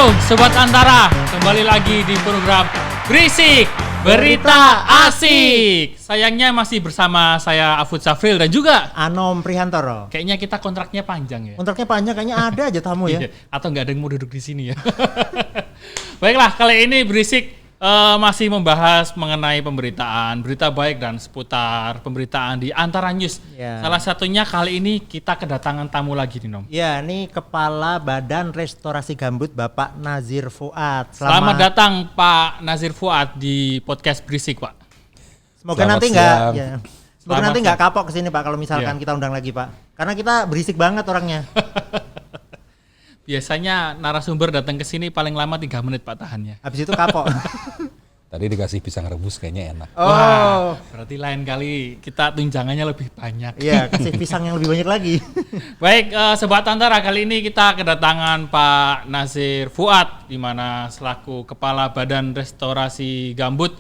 Halo Sobat Antara, kembali lagi di program Berisik Berita Asik. Sayangnya masih bersama saya Afud Safril dan juga Anom Prihantoro. kayaknya kita kontraknya panjang ya. Kontraknya panjang, kayaknya ada aja tamu ya. Atau nggak ada yang mau duduk di sini ya. Baiklah, kali ini Berisik masih membahas mengenai pemberitaan, berita baik dan seputar pemberitaan di Antara News. Ya. Salah satunya kali ini kita kedatangan tamu lagi nih, Nom. Ya, ini Kepala Badan Restorasi Gambut Bapak Nazir Fuad. Selamat datang Pak Nazir Fuad di podcast Berisik, Pak. Semoga Selamat nanti siang. nggak, ya. Semoga Selamat nanti siang. nggak kapok kesini Pak kalau misalkan Iya. kita undang lagi Pak. Karena kita berisik banget orangnya. Biasanya narasumber datang ke sini paling lama 3 menit Pak tahannya. Habis itu kapok. Tadi dikasih pisang rebus kayaknya enak. Wah, berarti lain kali kita tunjangannya lebih banyak. Iya, kasih pisang yang lebih banyak lagi. Baik, Sobat Antara, kali ini kita kedatangan Pak Nazir Fuad, di mana selaku Kepala Badan Restorasi Gambut,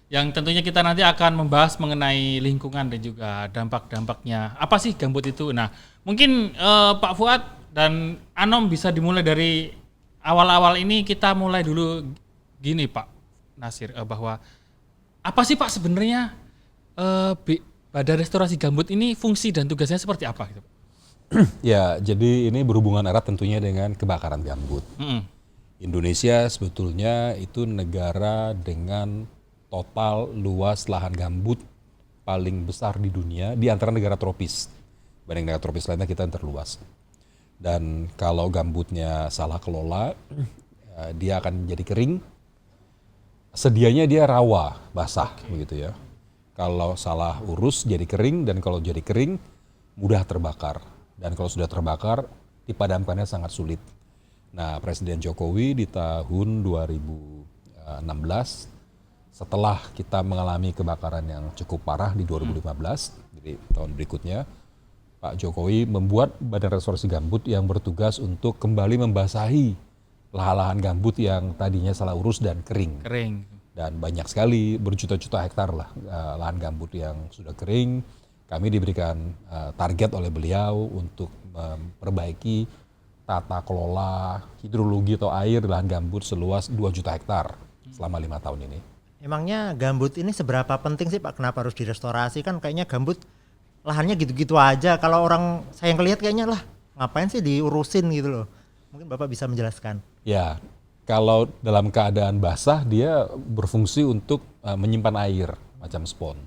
yang tentunya kita nanti akan membahas mengenai lingkungan dan juga dampak-dampaknya. Apa sih gambut itu? Nah, mungkin Pak Fuad dan Anom bisa dimulai dari awal-awal ini. Kita mulai dulu gini Pak Nazir, bahwa apa sih Pak sebenarnya Badan Restorasi Gambut ini fungsi dan tugasnya seperti apa gitu? Ya, jadi ini berhubungan erat tentunya dengan kebakaran gambut. Mm-mm. Indonesia sebetulnya itu negara dengan total luas lahan gambut paling besar di dunia di antara negara tropis. Banding negara tropis lainnya kita yang terluas. Dan kalau gambutnya salah kelola, dia akan jadi kering. Sedianya dia rawa, basah begitu ya. Kalau salah urus jadi kering, dan kalau jadi kering mudah terbakar. Dan kalau sudah terbakar dipadamkannya sangat sulit. Nah, Presiden Jokowi di tahun 2016 setelah kita mengalami kebakaran yang cukup parah di 2015, jadi tahun berikutnya, Pak Jokowi membuat Badan Restorasi Gambut yang bertugas untuk kembali membasahi lahan-lahan gambut yang tadinya salah urus dan kering. Dan banyak sekali, berjuta-juta hektar lah lahan gambut yang sudah kering. Kami diberikan target oleh beliau untuk memperbaiki tata kelola hidrologi atau air lahan gambut seluas 2 juta hektar selama 5 tahun ini. Emangnya gambut ini seberapa penting sih Pak? Kenapa harus direstorasi? Kan kayaknya gambut lahannya gitu-gitu aja. Kalau orang saya yang lihat kayaknya lah ngapain sih diurusin gitu loh. Mungkin Bapak bisa menjelaskan. Ya, kalau dalam keadaan basah dia berfungsi untuk menyimpan air macam spon.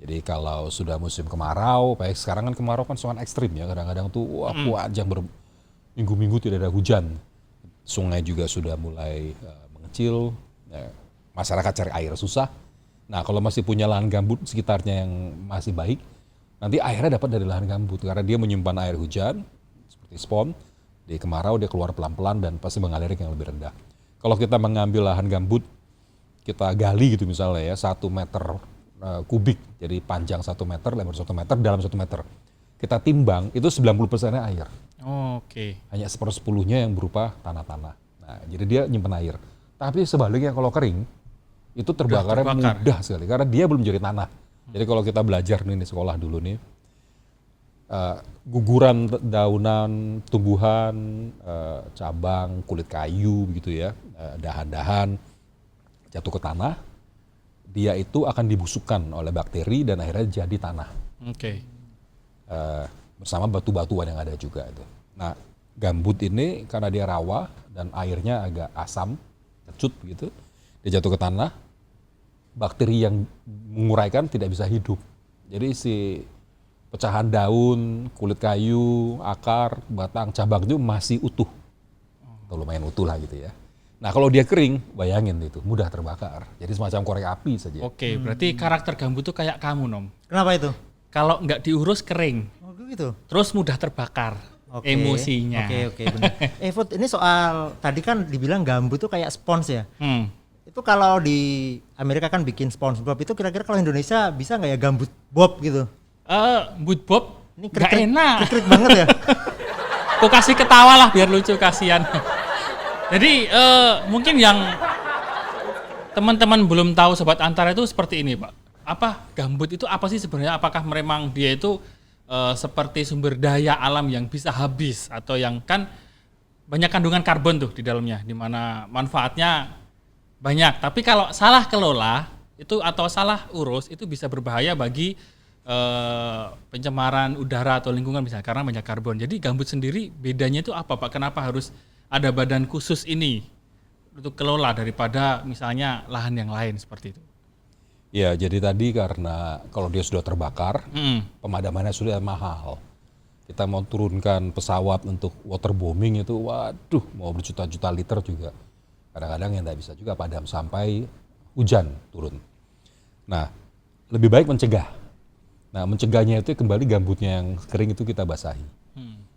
Jadi kalau sudah musim kemarau, kayak sekarang kan kemarau kan sangat ekstrim ya. Kadang-kadang tuh panjang berminggu-minggu tidak ada hujan. Sungai juga sudah mulai mengecil. Masyarakat cari air susah. Nah, kalau masih punya lahan gambut sekitarnya yang masih baik, nanti airnya dapat dari lahan gambut karena dia menyimpan air hujan seperti spon. Di kemarau dia keluar pelan-pelan dan pasti mengalir yang lebih rendah. Kalau kita mengambil lahan gambut, kita gali gitu misalnya ya, 1 meter kubik, jadi panjang 1 meter, lebar 1 meter, dalam 1 meter. Kita timbang, itu 90%-nya air. Oke. Hanya 1/10-nya yang berupa tanah-tanah. Nah, jadi dia nyimpan air. Tapi sebaliknya kalau kering, itu terbakarnya mudah sekali, karena dia belum jadi tanah. Jadi kalau kita belajar nih di sekolah dulu nih, guguran daunan, tumbuhan, cabang, kulit kayu begitu ya, dahan-dahan jatuh ke tanah, dia itu akan dibusukkan oleh bakteri dan akhirnya jadi tanah. Oke. Bersama batu-batuan yang ada juga itu. Nah, gambut ini karena dia rawa dan airnya agak asam, kecut gitu, dia jatuh ke tanah, bakteri yang menguraikan tidak bisa hidup. Jadi si pecahan daun, kulit kayu, akar, batang, cabang itu masih utuh. Atau lumayan utuh lah gitu ya. Nah, kalau dia kering, bayangin itu mudah terbakar. Jadi semacam korek api saja. Oke, berarti karakter gambut itu kayak kamu, Nom. Kenapa itu? Kalau nggak diurus kering, Oh gitu. terus mudah terbakar emosinya. Oke, benar. Food, ini soal tadi kan dibilang gambut tuh kayak spons ya. Itu kalau di Amerika kan bikin SpongeBob, itu kira-kira kalau Indonesia bisa nggak ya gambut bob gitu? But Bob, Ini nggak enak. Krik banget ya. Kok kasih ketawa lah biar lucu, kasihan. Jadi mungkin yang teman-teman belum tahu Sobat Antara itu seperti ini Pak. Apa gambut itu apa sih sebenarnya? Apakah memang dia itu seperti sumber daya alam yang bisa habis, atau yang kan banyak kandungan karbon tuh di dalamnya, di mana manfaatnya banyak. Tapi kalau salah kelola itu atau salah urus itu bisa berbahaya bagi pencemaran udara atau lingkungan misalnya karena banyak karbon. Jadi gambut sendiri bedanya itu apa Pak? Kenapa harus ada badan khusus ini untuk kelola daripada misalnya lahan yang lain seperti itu? Ya, jadi tadi karena kalau dia sudah terbakar, pemadamannya sudah mahal. Kita mau turunkan pesawat untuk waterbombing itu, waduh, mau berjuta-juta liter juga. Kadang-kadang yang tidak bisa juga padam sampai hujan turun. Nah, lebih baik mencegah. Nah, mencegahnya itu kembali gambutnya yang kering itu kita basahi.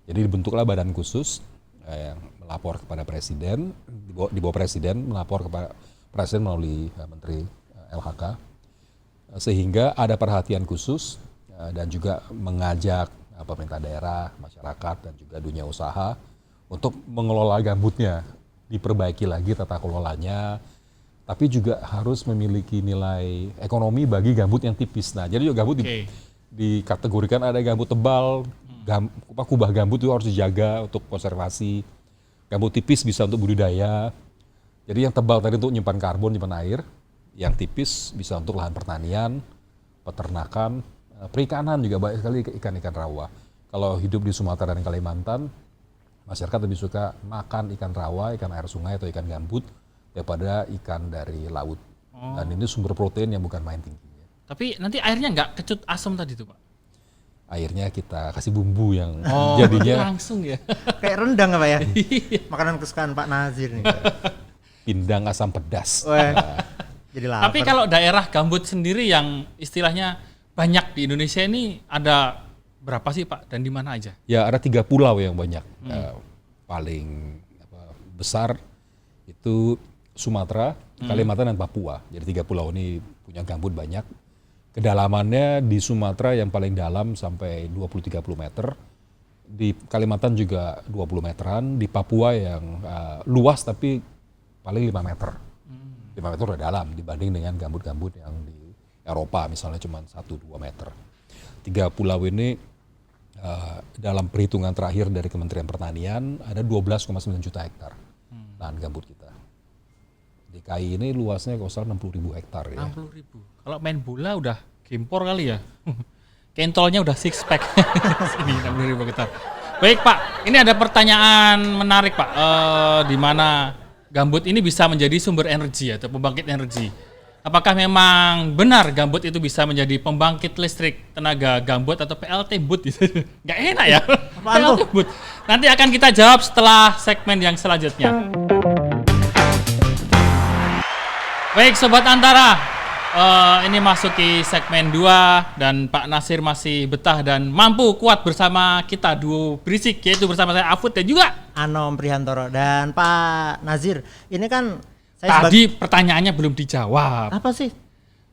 Jadi dibentuklah badan khusus yang melapor kepada presiden, di bawah presiden melapor kepada presiden melalui menteri LHK, sehingga ada perhatian khusus dan juga mengajak pemerintah daerah, masyarakat dan juga dunia usaha untuk mengelola gambutnya, diperbaiki lagi tata kelolanya, tapi juga harus memiliki nilai ekonomi bagi gambut yang tipis. Nah, jadi juga gambut dikategorikan ada gambut tebal, kubah gambut itu harus dijaga untuk konservasi. Gambut tipis bisa untuk budidaya. Jadi yang tebal tadi untuk nyimpan karbon, nyimpan air. Yang tipis bisa untuk lahan pertanian, peternakan, perikanan juga banyak sekali ikan-ikan rawa. Kalau hidup di Sumatera dan Kalimantan, masyarakat lebih suka makan ikan rawa, ikan air sungai atau ikan gambut daripada ikan dari laut. Dan ini sumber protein yang bukan main tingginya. Tapi nanti airnya nggak kecut asam tadi tuh Pak? Airnya kita kasih bumbu yang Jadinya jadinya langsung ya. Kayak rendang apa ya? Makanan kesukaan Pak Nazir nih. pindang asam pedas. Wah, jadi lapar. Tapi kalau daerah gambut sendiri yang istilahnya banyak di Indonesia ini ada berapa sih Pak dan di mana aja? Ya ada 3 pulau yang banyak. Paling besar itu Sumatera, Kalimantan dan Papua. Jadi 3 pulau ini punya gambut banyak. Kedalamannya di Sumatera yang paling dalam sampai 20-30 meter. Di Kalimantan juga 20 meteran. Di Papua yang luas tapi paling 5 meter. 5 meter udah dalam dibanding dengan gambut-gambut yang di Eropa misalnya cuma 1-2 meter. 3 pulau ini dalam perhitungan terakhir dari Kementerian Pertanian ada 12,9 juta hektar lahan gambut kita. DKI ini luasnya kalau salah 60.000 hektar ya. 60.000. Kalau main bola udah gempor kali ya. Kentolnya udah 6 pack. Sini 60.000 hektar. Baik Pak, ini ada pertanyaan menarik Pak. Di mana gambut ini bisa menjadi sumber energi atau pembangkit energi. Apakah memang benar gambut itu bisa menjadi pembangkit listrik tenaga gambut atau PLT but? Nggak enak ya? PLT but. Nanti akan kita jawab setelah segmen yang selanjutnya. Baik Sobat Antara, ini masuki segmen 2 dan Pak Nasir masih betah dan mampu kuat bersama kita duo berisik, yaitu bersama saya Afud dan juga Anom Prihantoro dan Pak Nazir. Ini kan tadi pertanyaannya belum dijawab. apa sih?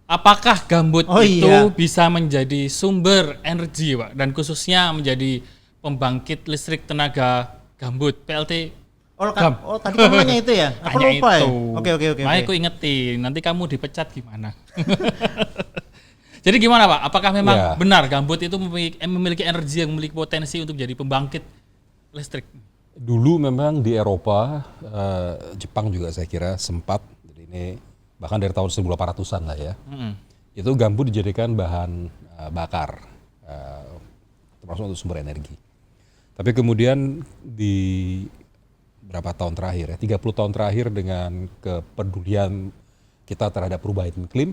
Apakah gambut itu iya, bisa menjadi sumber energi Pak dan khususnya menjadi pembangkit listrik tenaga gambut PLT? Tadi kamu nanya itu ya? Aku Tanya lupa itu. ya? Oke. Makanya aku ingetin, nanti kamu dipecat gimana? Jadi gimana Pak? Apakah memang benar gambut itu memiliki energi yang memiliki potensi untuk jadi pembangkit listrik? Dulu memang di Eropa, Jepang juga saya kira sempat, jadi ini bahkan dari tahun 1800-an lah ya, itu gambut dijadikan bahan bakar, termasuk untuk sumber energi. Tapi kemudian di berapa tahun terakhir ya, 30 tahun terakhir dengan kepedulian kita terhadap perubahan iklim,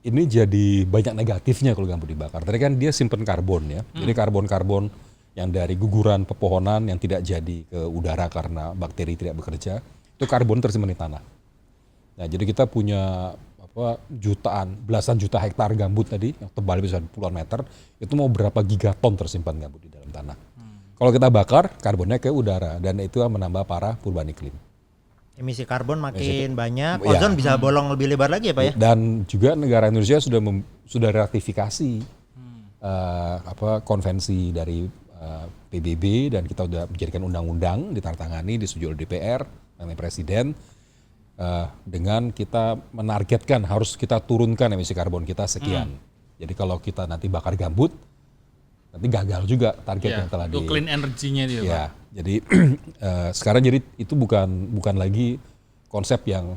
ini jadi banyak negatifnya kalau gambut dibakar. Tadi kan dia simpen karbon ya, jadi karbon-karbon yang dari guguran pepohonan yang tidak jadi ke udara karena bakteri tidak bekerja, itu karbon tersimpan di tanah. Nah jadi kita punya belasan juta hektar gambut tadi, yang tebal bisa puluhan meter, itu mau berapa gigaton tersimpan gambut di dalam tanah. Kalau kita bakar, karbonnya ke udara dan itu menambah parah perubahan iklim. Emisi karbon makin banyak, ozon bisa bolong lebih lebar lagi ya Pak ya? Dan juga negara Indonesia sudah ratifikasi konvensi dari PBB dan kita sudah menjadikan undang-undang ditandatangani, disetujui oleh DPR, oleh Presiden, dengan kita menargetkan harus kita turunkan emisi karbon kita sekian. Jadi kalau kita nanti bakar gambut, nanti gagal juga target Ya, yang telah untuk clean energy-nya itu ya, Pak. Ya, jadi sekarang jadi itu bukan lagi konsep yang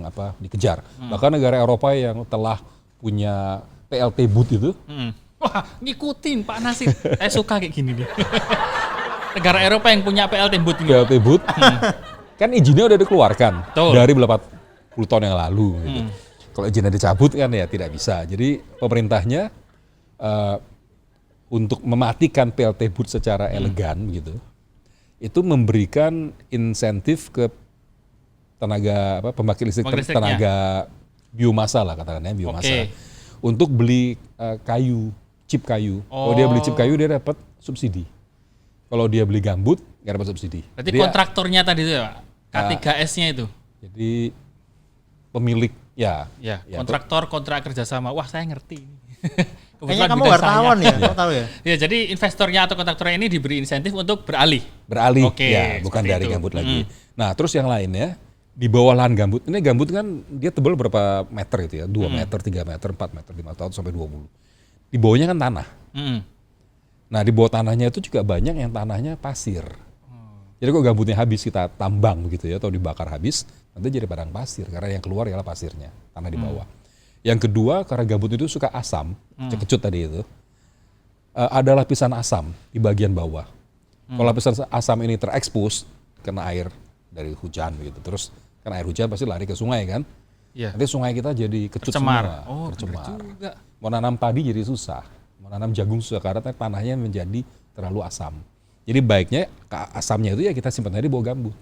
apa dikejar. Bahkan negara Eropa yang telah punya PLT boot itu, Wah, ngikutin Pak Nasir. Saya suka kayak gini nih. Negara Eropa yang punya PLT boot ini. PLT boot, kan izinnya udah dikeluarkan Betul. dari 80 tahun yang lalu. Gitu. Kalau izinnya dicabut kan ya tidak bisa. Jadi pemerintahnya untuk mematikan PLT boot secara elegan gitu, itu memberikan insentif ke tenaga pembangkit listrik Listriknya. tenaga biomasa lah katakannya biomasa, Oke. untuk beli kayu, chip kayu. Kalau dia beli chip kayu dia dapat subsidi. Kalau dia beli gambut nggak dapat subsidi. Berarti Jadi, kontraktornya tadi itu ya, Pak? K3S-nya itu. jadi pemilik ya Kontraktor kontrak kerjasama. Wah, saya ngerti. Kayaknya Kebetulan kamu bidang wartawan saya. ya, kamu tahu ya? Ya, jadi investornya atau kontraktornya ini diberi insentif untuk beralih. beralih Oke, ya bukan seperti dari itu. gambut lagi. Nah terus yang lainnya di bawah lahan gambut ini gambut kan dia tebal berapa meter itu ya 2 meter 3 meter 4 meter 5 tahun sampai 20. Di bawahnya kan tanah. Mm. Nah di bawah tanahnya itu juga banyak yang tanahnya pasir. Jadi kok gambutnya habis kita tambang begitu ya atau dibakar habis nanti jadi padang pasir karena yang keluar ialah pasirnya tanah di bawah. Yang kedua karena gambut itu suka asam, cekecut tadi itu. Ada lapisan asam di bagian bawah. Kalau lapisan asam ini terekspos kena air dari hujan begitu, terus kena air hujan pasti lari ke sungai kan. Iya. Nanti sungai kita jadi kecut Tercemar. semua, Oh, tercemar. bener juga. Mau nanam padi jadi susah, mau nanam jagung susah karena tanahnya menjadi terlalu asam. Jadi baiknya asamnya itu ya kita simpan aja di bawah gambut.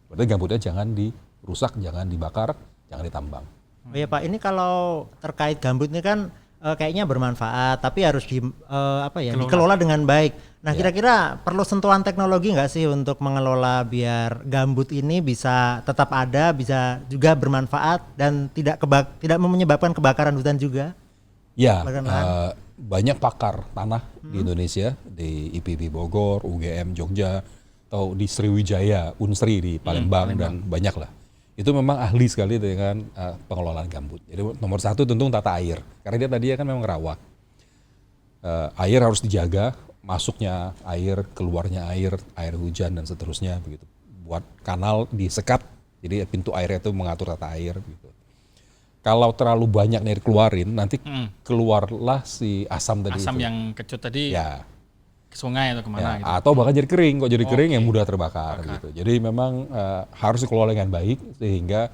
Berarti gambutnya jangan dirusak, jangan dibakar, jangan ditambang. Oh ya Pak, ini kalau terkait gambut ini kan kayaknya bermanfaat, tapi harus dikelola dengan baik. Nah, kira-kira perlu sentuhan teknologi nggak sih untuk mengelola biar gambut ini bisa tetap ada, bisa juga bermanfaat dan tidak menyebabkan kebakaran hutan juga? Ya, Kebakaran lahan. banyak pakar tanah di Indonesia, di IPB Bogor, UGM Jogja, atau di Sriwijaya, Unsri di Palembang dan banyak lah. Itu memang ahli sekali dengan pengelolaan gambut. Jadi nomor satu tentu tata air, karena dia tadi kan memang rawa. Air harus dijaga, masuknya air, keluarnya air hujan dan seterusnya begitu. Buat kanal disekat, jadi pintu airnya itu mengatur tata air. Gitu. Kalau terlalu banyak nih dikeluarin, nanti keluarlah si asam tadi. Asam itu. yang kecut tadi Ya. ke sungai atau kemana Ya, gitu. atau bahkan jadi kering, kok jadi kering yang Oke. mudah terbakar gitu. Jadi memang harus dikelola dengan baik sehingga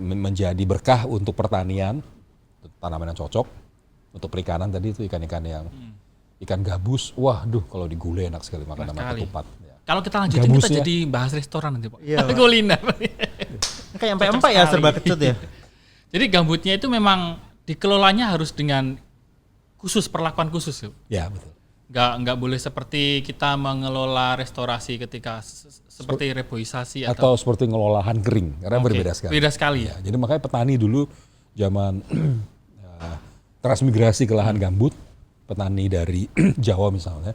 menjadi berkah untuk pertanian, tanaman yang cocok, untuk perikanan tadi itu ikan-ikan yang ikan gabus, waduh kalau digulai enak sekali makan sama sekali. ketupat. Ya. Kalau kita lanjutin kita Gabusnya. jadi bahas restoran nanti, Pak. Iya, Pak. Kuliner. Kayak empek-empek ya, sekali. serba kecut ya. Jadi gambutnya itu memang dikelolanya harus dengan khusus, perlakuan khusus. Ya. Ya betul. Nggak boleh seperti kita mengelola restorasi ketika seperti reboisasi Atau seperti ngelola lahan kering, karena Oke, berbeda sekali. beda sekali ya. Jadi makanya petani dulu zaman transmigrasi ke lahan gambut, petani dari Jawa misalnya,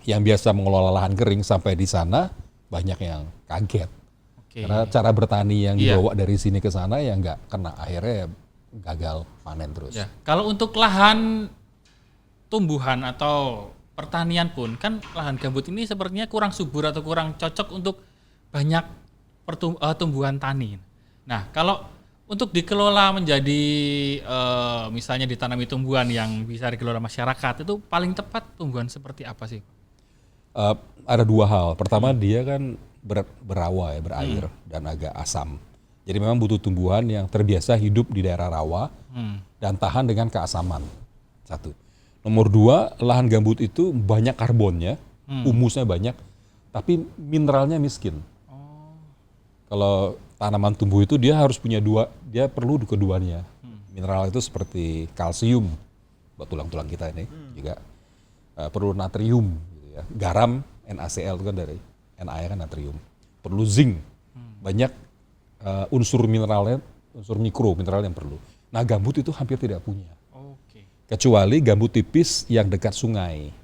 yang biasa mengelola lahan kering sampai di sana banyak yang kaget. Oke. Karena cara bertani yang Iya. dibawa dari sini ke sana ya nggak kena, akhirnya gagal panen terus. Ya. Kalau untuk lahan tumbuhan atau pertanian pun kan lahan gambut ini sepertinya kurang subur atau kurang cocok untuk banyak tumbuhan tani. Nah, kalau untuk dikelola menjadi misalnya ditanami tumbuhan yang bisa dikelola masyarakat, itu paling tepat tumbuhan seperti apa sih? Ada dua hal. Pertama dia kan berawa ya, berair dan agak asam. Jadi memang butuh tumbuhan yang terbiasa hidup di daerah rawa dan tahan dengan keasaman. Satu. Nomor dua, lahan gambut itu banyak karbonnya, humusnya banyak, tapi mineralnya miskin. Kalau tanaman tumbuh itu dia harus punya dia perlu keduanya. Mineral itu seperti kalsium buat tulang-tulang kita ini, juga perlu natrium, gitu ya. Garam NaCl itu kan dari Na kan natrium. Perlu zinc, banyak unsur mineralnya, unsur mikro mineral yang perlu. Nah gambut itu hampir tidak punya. Oke. Kecuali gambut tipis yang dekat sungai.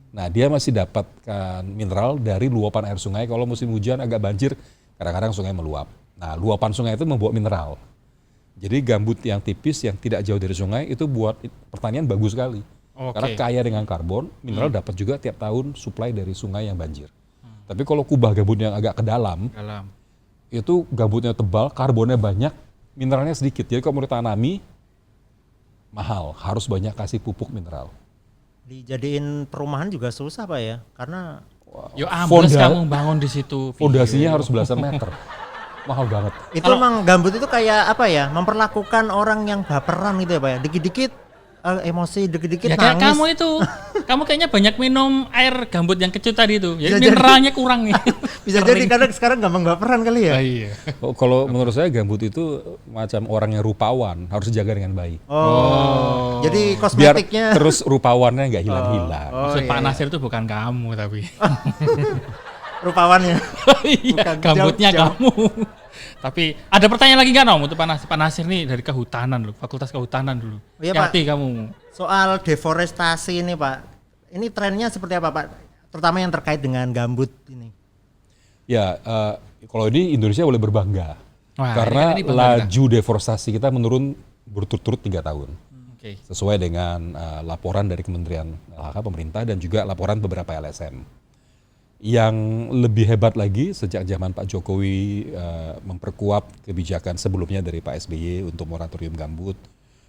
Nah dia masih dapatkan mineral dari luapan air sungai. Kalau musim hujan agak banjir, kadang-kadang sungai meluap. Nah luapan sungai itu membawa mineral. Jadi gambut yang tipis yang tidak jauh dari sungai itu buat pertanian bagus sekali. Karena kaya dengan karbon, mineral dapat juga tiap tahun suplai dari sungai yang banjir. Tapi kalau kubah gambut yang agak ke dalam, itu gambutnya tebal, karbonnya banyak, mineralnya sedikit. Jadi kalau mau ditanami, mahal, harus banyak kasih pupuk mineral. Dijadiin perumahan juga susah Pak ya, karena Yo ambles kamu bangun di situ. Fondasinya harus belasan meter. Mahal banget. itu emang gambut itu kayak apa ya, memperlakukan orang yang baperan gitu ya Pak ya, dikit-dikit emosi, dikit-dikit Ya kayak nangis. kamu itu, kamu kayaknya banyak minum air gambut yang kecut tadi itu. Jadi Bisa jadi. mineralnya kurang nih. Bisa jadi karena sekarang gampang baperan kali ya. Iya. Kalau menurut saya gambut itu macam orang yang rupawan, harus dijaga dengan baik. Jadi Biar kosmetiknya terus rupawannya nggak hilang-hilang. Maksud Pak Nasir itu bukan kamu tapi. rupawannya. Iya, Bukan, gambutnya jauh. kamu. Tapi ada pertanyaan lagi nggak Nom untuk Pak Nasir nih dari kehutanan loh, Fakultas Kehutanan dulu. Oh iya, Pak. Hati kamu. Soal deforestasi ini Pak, ini trennya seperti apa Pak? Terutama yang terkait dengan gambut ini. Ya, kalau ini Indonesia boleh berbangga. Wah, Karena ini bangga laju deforestasi kita menurun berturut-turut 3 tahun. Oke. Sesuai dengan laporan dari Kementerian LHK pemerintah dan juga laporan beberapa LSM. Yang lebih hebat lagi sejak zaman Pak Jokowi memperkuat kebijakan sebelumnya dari Pak SBY untuk moratorium gambut,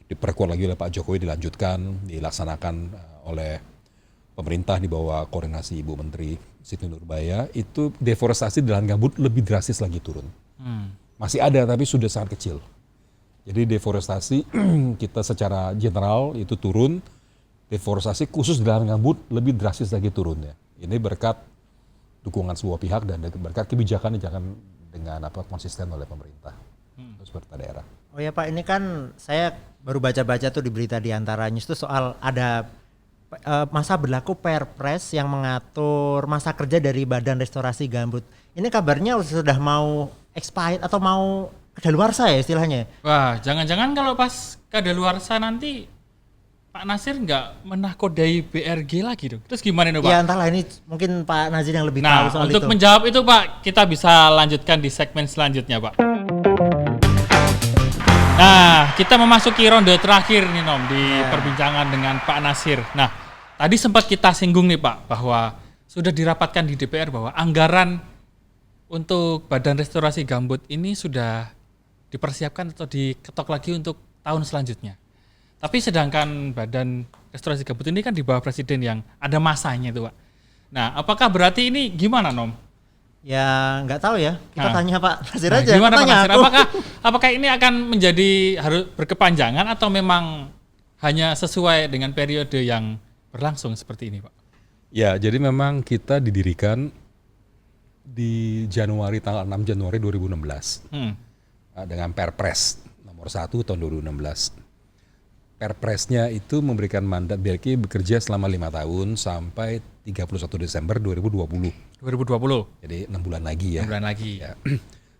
diperkuat lagi oleh Pak Jokowi, dilanjutkan, dilaksanakan oleh pemerintah di bawah koordinasi Ibu Menteri Siti Nurbaya, itu deforestasi di lahan gambut lebih drastis lagi turun. Masih ada tapi sudah sangat kecil. Jadi deforestasi kita secara general itu turun, deforestasi khusus di lahan gambut lebih drastis lagi turun ya. Ini berkat dukungan sebuah pihak dan berkat kebijakan yang dengan konsisten oleh pemerintah, terus pemerintah daerah. Oh ya Pak, ini kan saya baru baca-baca tuh di berita di Antara News tuh soal ada masa berlaku Perpres yang mengatur masa kerja dari Badan Restorasi Gambut. Ini kabarnya sudah mau expired atau mau kadaluarsa ya istilahnya. Wah, jangan-jangan kalau pas kadaluarsa nanti Pak Nasir nggak menakodai BRG lagi dong. Terus gimana nih Pak? Ya entahlah, ini mungkin Pak Nazir yang lebih tahu Nah, soal untuk itu. menjawab itu Pak, kita bisa lanjutkan di segmen selanjutnya Pak. Nah, kita memasuki ronde terakhir nih Nom di perbincangan dengan Pak Nasir. Nah, tadi sempat kita singgung nih Pak bahwa sudah dirapatkan di DPR bahwa anggaran untuk Badan Restorasi Gambut ini sudah dipersiapkan atau diketok lagi untuk tahun selanjutnya. Tapi sedangkan Badan Restorasi Gambut ini kan di bawah Presiden yang ada masanya itu Pak. Nah, apakah berarti ini gimana Nom? Ya nggak tahu ya, kita Nah. tanya Pak Nazir Nah, aja. gimana Pak tanya Nasir? aku. Apakah ini akan menjadi harus berkepanjangan atau memang hanya sesuai dengan periode yang berlangsung seperti ini, Pak? Ya, jadi memang kita didirikan di Januari, tanggal 6 Januari 2016 dengan Perpres nomor 1 tahun 2016. Perpresnya itu memberikan mandat BRG bekerja selama 5 tahun sampai 31 Desember 2020. 2020. Jadi 6 bulan lagi ya. 6 bulan lagi. Ya.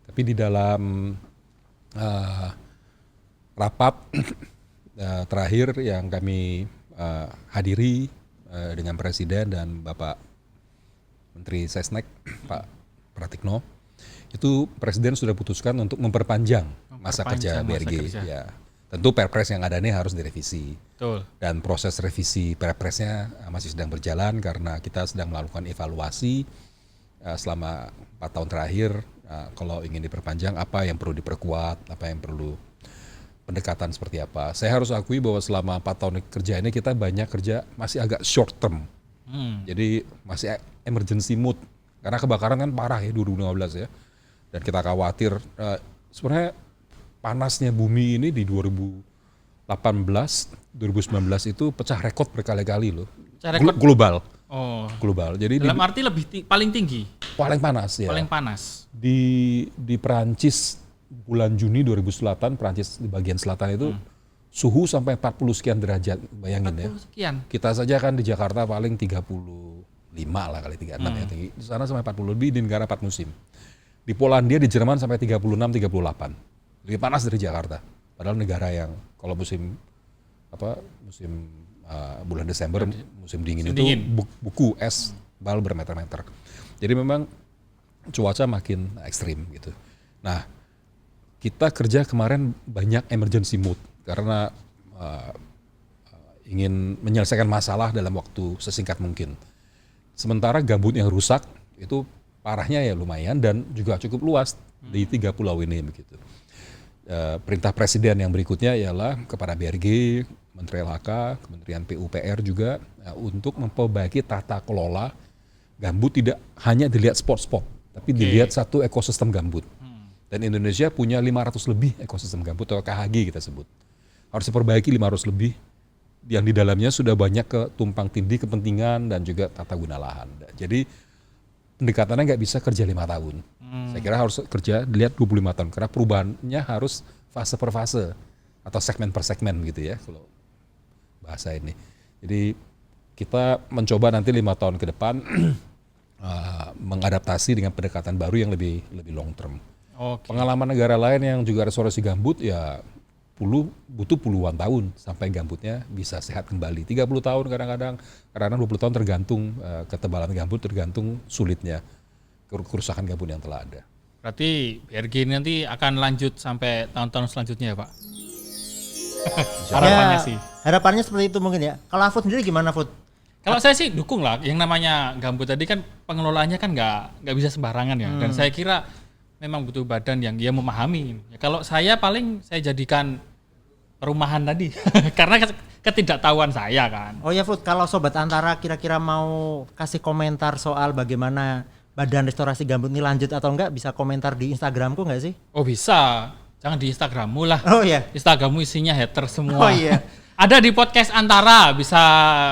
Tapi di dalam rapat terakhir yang kami hadiri dengan Presiden dan Bapak Menteri Sesnek, Pak Pratikno, itu Presiden sudah putuskan untuk memperpanjang masa kerja BRG. Ya. Tentu Perpres yang ada ini harus direvisi. Betul. Dan proses revisi Perpresnya masih sedang berjalan karena kita sedang melakukan evaluasi selama 4 tahun terakhir. Kalau ingin diperpanjang, apa yang perlu diperkuat, apa yang perlu pendekatan seperti apa. Saya harus akui bahwa selama 4 tahun kerja ini kita banyak kerja masih agak short term. Jadi masih emergency mode. Karena kebakaran kan parah ya 2015 ya. Dan kita khawatir sebenarnya panasnya bumi ini di 2018, 2019 itu pecah rekor berkali-kali loh. Rekor Global. Oh. Global. Jadi Dalam arti lebih paling tinggi, paling panas ya. paling panas. Di Perancis bulan Juni 2008, Perancis di bagian selatan itu suhu sampai 40 sekian derajat, bayangin ya. 40 sekian. Kita saja kan di Jakarta paling 35 lah kali 36 ya tinggi. Di sana sampai 40 lebih di negara 4 musim. Di Polandia, di Jerman sampai 36, 38. Lebih panas dari Jakarta. Padahal negara yang kalau musim bulan Desember musim dingin itu buku es bal bermeter-meter. Jadi memang cuaca makin ekstrim gitu. Nah, kita kerja kemarin banyak emergency mode karena ingin menyelesaikan masalah dalam waktu sesingkat mungkin. Sementara gambut yang rusak itu parahnya ya lumayan dan juga cukup luas di 3 pulau ini begitu. Perintah presiden yang berikutnya ialah kepada BRG, Menteri LHK, Kementerian PUPR juga untuk memperbaiki tata kelola gambut, tidak hanya dilihat spot-spot, tapi dilihat satu ekosistem gambut. Dan Indonesia punya 500 lebih ekosistem gambut atau KHG kita sebut. Harus diperbaiki 500 lebih yang di dalamnya sudah banyak ketumpang tindih kepentingan dan juga tata guna lahan. Jadi pendekatannya nggak bisa kerja 5 tahun. Saya kira harus kerja dilihat 25 tahun karena perubahannya harus fase per fase atau segmen per segmen gitu ya kalau bahasa ini. Jadi kita mencoba nanti 5 tahun ke depan mengadaptasi dengan pendekatan baru yang lebih long term. Pengalaman negara lain yang juga restorasi gambut ya butuh puluhan tahun sampai gambutnya bisa sehat kembali. 30 tahun kadang-kadang 20 tahun tergantung ketebalan gambut, tergantung sulitnya kerusakan gambut yang telah ada. Berarti BRG ini nanti akan lanjut sampai tahun-tahun selanjutnya ya Pak? Harapannya sih. Harapannya seperti itu mungkin ya. Kalau Afud sendiri gimana Fud? Kalau saya sih dukung lah. Yang namanya gambut tadi kan pengelolaannya kan nggak bisa sembarangan ya. Dan saya kira memang butuh badan yang dia memahami. Ya, kalau saya paling saya jadikan perumahan tadi karena ketidaktahuan saya kan. Oh ya Fud, kalau Sobat Antara kira-kira mau kasih komentar soal bagaimana Badan Restorasi Gambut ini lanjut atau enggak, bisa komentar di Instagramku enggak sih? Oh bisa, jangan di Instagrammu lah. Oh iya. Instagrammu isinya hater semua. Oh iya. Ada di podcast Antara, bisa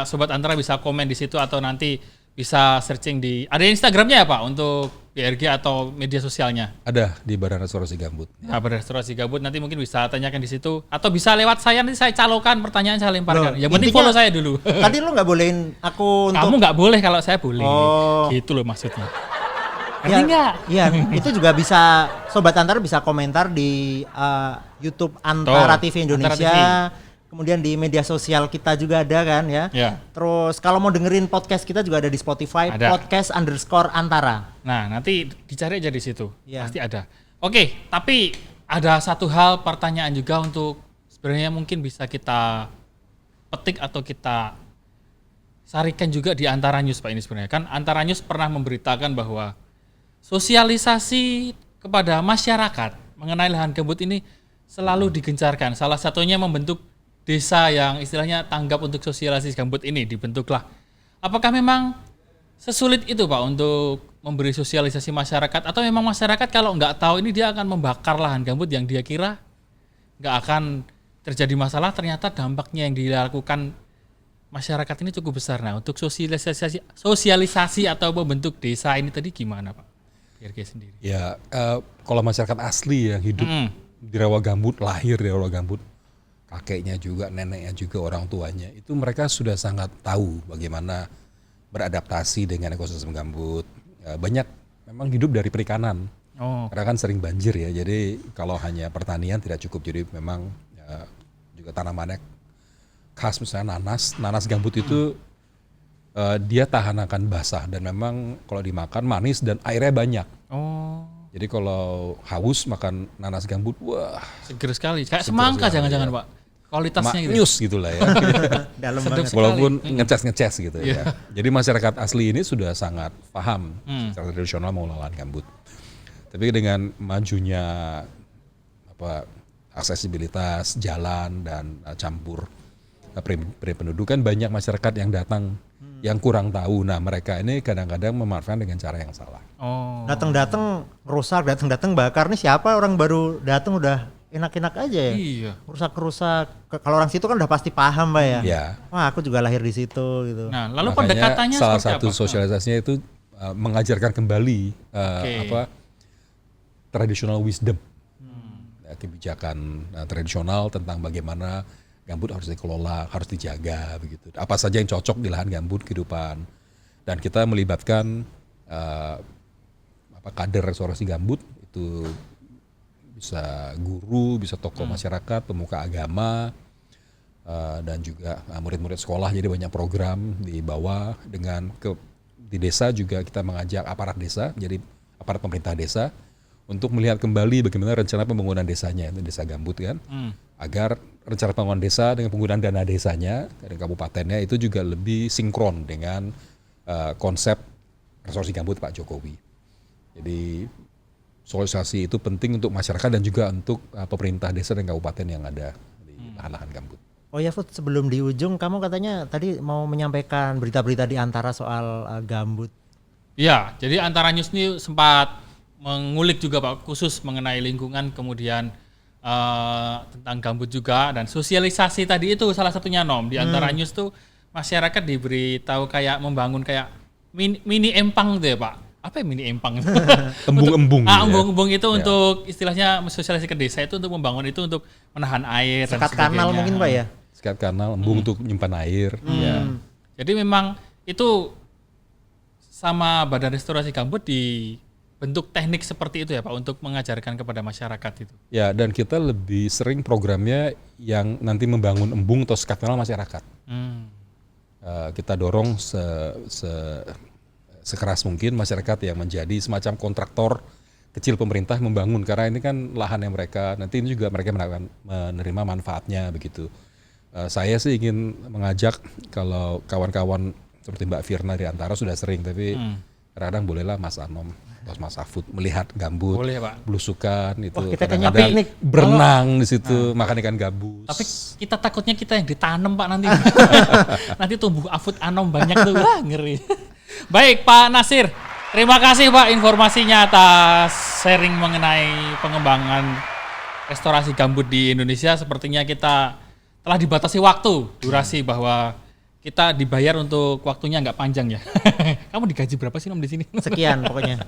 Sobat Antara bisa komen di situ atau nanti bisa searching di. Ada Instagramnya ya Pak untuk BRG atau media sosialnya? Ada di Badan Restorasi Gambut. Nah, Badan Restorasi Gambut nanti mungkin bisa tanyakan di situ atau bisa lewat saya, nanti saya calokan pertanyaan, saya lemparkan. Yang penting follow saya dulu. Tadi lu nggak bolehin aku untuk. Kamu nggak boleh, kalau saya boleh. Oh. Gitu loh maksudnya. Ya, iya, itu juga bisa Sobat Antara bisa komentar di YouTube Antara TV Indonesia. Antara TV. Kemudian di media sosial kita juga ada kan ya. Ya. Terus kalau mau dengerin podcast kita juga ada di Spotify, Ada. podcast_antara. Nah, nanti dicari aja di situ. Ya. Pasti ada. Oke, tapi ada satu hal pertanyaan juga untuk sebenarnya mungkin bisa kita petik atau kita sarikan juga di Antara News Pak ini sebenarnya. Kan Antara News pernah memberitakan bahwa sosialisasi kepada masyarakat mengenai lahan gambut ini selalu digencarkan. Salah satunya membentuk desa yang istilahnya tanggap untuk sosialisasi gambut ini dibentuklah. Apakah memang sesulit itu Pak untuk memberi sosialisasi masyarakat, atau memang masyarakat kalau nggak tahu ini dia akan membakar lahan gambut yang dia kira nggak akan terjadi masalah, ternyata dampaknya yang dilakukan masyarakat ini cukup besar. Nah, untuk sosialisasi atau membentuk desa ini tadi gimana Pak BRG sendiri? Ya, kalau masyarakat asli yang hidup di rawa gambut, lahir di rawa gambut, kakeknya juga, neneknya juga, orang tuanya, itu mereka sudah sangat tahu bagaimana beradaptasi dengan ekosistem gambut. Banyak memang hidup dari perikanan, karena kan sering banjir ya, jadi kalau hanya pertanian tidak cukup, jadi memang juga tanamannya khas, misalnya nanas gambut itu dia tahan akan basah dan memang kalau dimakan manis dan airnya banyak. Jadi kalau haus makan nanas gambut, wah seger sekali, kayak seger semangka sekali, jangan-jangan ya. Pak, kualitasnya gitu. Nyus gitulah ya. Dalam Sedap banget. sekali. Walaupun ngeces gitu ya. Jadi masyarakat asli ini sudah sangat paham secara tradisional mengelola lahan gambut. Tapi dengan majunya aksesibilitas jalan dan campur pendudukan, banyak masyarakat yang datang yang kurang tahu. Nah, mereka ini kadang-kadang memanfaatkan dengan cara yang salah. Datang-datang rusak, datang-datang bakar, nih siapa orang baru datang udah enak-enak aja ya. Iya. Rusak-rusak. Kalau orang situ kan udah pasti paham Pak ya. Ya. Wah, aku juga lahir di situ gitu. Nah, lalu Makanya pendekatannya salah seperti satu apa? sosialisasinya itu mengajarkan kembali traditional wisdom, kebijakan tradisional tentang bagaimana gambut harus dikelola, harus dijaga begitu. Apa saja yang cocok di lahan gambut kehidupan. Dan kita melibatkan kader restorasi gambut, itu bisa guru, bisa tokoh masyarakat, pemuka agama, dan juga murid-murid sekolah. Jadi banyak program di bawah. Di desa juga kita mengajak aparat desa, jadi aparat pemerintah desa, untuk melihat kembali bagaimana rencana pembangunan desanya, itu desa gambut kan, agar rencana pembangunan desa dengan penggunaan dana desanya dari kabupatennya itu juga lebih sinkron dengan konsep restorasi gambut Pak Jokowi. Jadi sosialisasi itu penting untuk masyarakat dan juga untuk pemerintah desa dan kabupaten yang ada di lahan-lahan gambut. Oh ya Fut, sebelum di ujung kamu katanya tadi mau menyampaikan berita-berita di Antara soal gambut. Iya, jadi Antara News ini sempat mengulik juga Pak, khusus mengenai lingkungan, kemudian tentang gambut juga, dan sosialisasi tadi itu salah satunya Nom. Di Antara News tuh masyarakat diberitahu kayak membangun kayak mini empang tuh ya Pak. Apa ya mini empang? Embung-embung. Embung-embung itu untuk istilahnya sosialisasi ke desa itu untuk membangun itu untuk menahan air dan Sekat sebagainya. kanal mungkin Pak ya? Sekat kanal, embung untuk menyimpan air. Ya. Jadi memang itu sama Badan Restorasi Gambut dibentuk teknik seperti itu ya Pak untuk mengajarkan kepada masyarakat itu. Ya, dan kita lebih sering programnya yang nanti membangun embung atau sekat kanal masyarakat. Kita dorong sekeras mungkin masyarakat yang menjadi semacam kontraktor kecil pemerintah membangun, karena ini kan lahan yang mereka nanti ini juga mereka menerima manfaatnya begitu. Saya sih ingin mengajak kalau kawan-kawan seperti Mbak Firna di Antara sudah sering, tapi kadang-kadang bolehlah Mas Anom, Mas Afud melihat gambut, Boleh Pak. belusukan itu, Wah, kita kayaknya kadang-kadang piknik. berenang di situ, makan ikan gabus. Tapi kita takutnya kita yang ditanam Pak nanti. Nanti tumbuh Afud Anom banyak tuh. Wah, ngeri. Baik Pak Nasir, terima kasih Pak informasinya atas sharing mengenai pengembangan restorasi gambut di Indonesia. Sepertinya kita telah dibatasi waktu, durasi bahwa kita dibayar untuk waktunya nggak panjang ya. Kamu digaji berapa sih Nom di sini? Sekian pokoknya.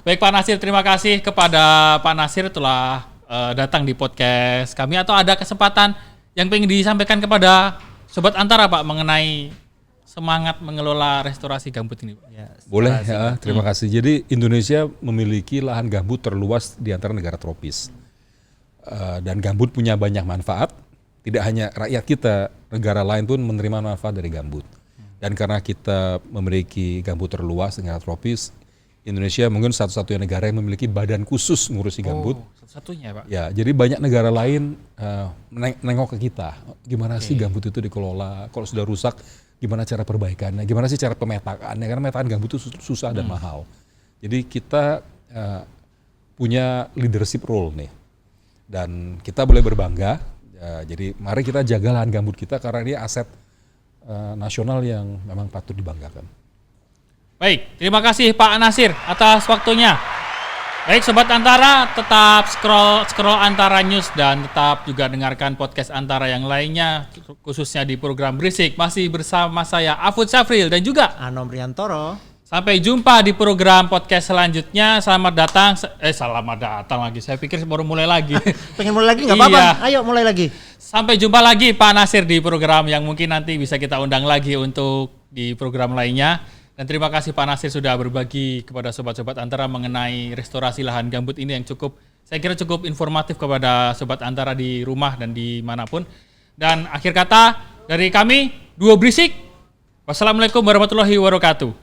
Baik Pak Nasir, terima kasih kepada Pak Nasir telah datang di podcast kami. Atau ada kesempatan yang pengen disampaikan kepada Sobat Antara Pak mengenai semangat mengelola restorasi gambut ini Pak? Ya, Boleh ya, terima kasih. Jadi Indonesia memiliki lahan gambut terluas di antara negara tropis. Dan gambut punya banyak manfaat. Tidak hanya rakyat kita, negara lain pun menerima manfaat dari gambut. Dan karena kita memiliki gambut terluas di negara tropis, Indonesia mungkin satu-satunya negara yang memiliki badan khusus ngurusi gambut. Satu-satunya Pak. Ya, jadi banyak negara lain nengok ke kita. Gimana sih gambut itu dikelola? Kalau sudah rusak, gimana cara perbaikannya? Gimana sih cara pemetaannya? Karena metaan gambut itu susah dan mahal. Jadi kita punya leadership role nih. Dan kita boleh berbangga. Jadi mari kita jaga lahan gambut kita karena ini aset nasional yang memang patut dibanggakan. Baik, terima kasih Pak Nasir atas waktunya. Baik Sobat Antara, tetap scroll Antara News dan tetap juga dengarkan podcast Antara yang lainnya, khususnya di program Berisik. Masih bersama saya Afud Syafril dan juga Anom Riantoro. sampai jumpa di program podcast selanjutnya. Selamat datang lagi. Saya pikir baru mulai lagi. Pengen mulai lagi nggak apa-apa? Iya. Ayo mulai lagi. Sampai jumpa lagi Pak Nasir di program yang mungkin nanti bisa kita undang lagi untuk di program lainnya. Dan terima kasih Pak Nasir sudah berbagi kepada sobat-sobat Antara mengenai restorasi lahan gambut ini yang saya kira cukup informatif kepada sobat Antara di rumah dan dimanapun. Dan akhir kata dari kami, Duo Berisik. Wassalamualaikum warahmatullahi wabarakatuh.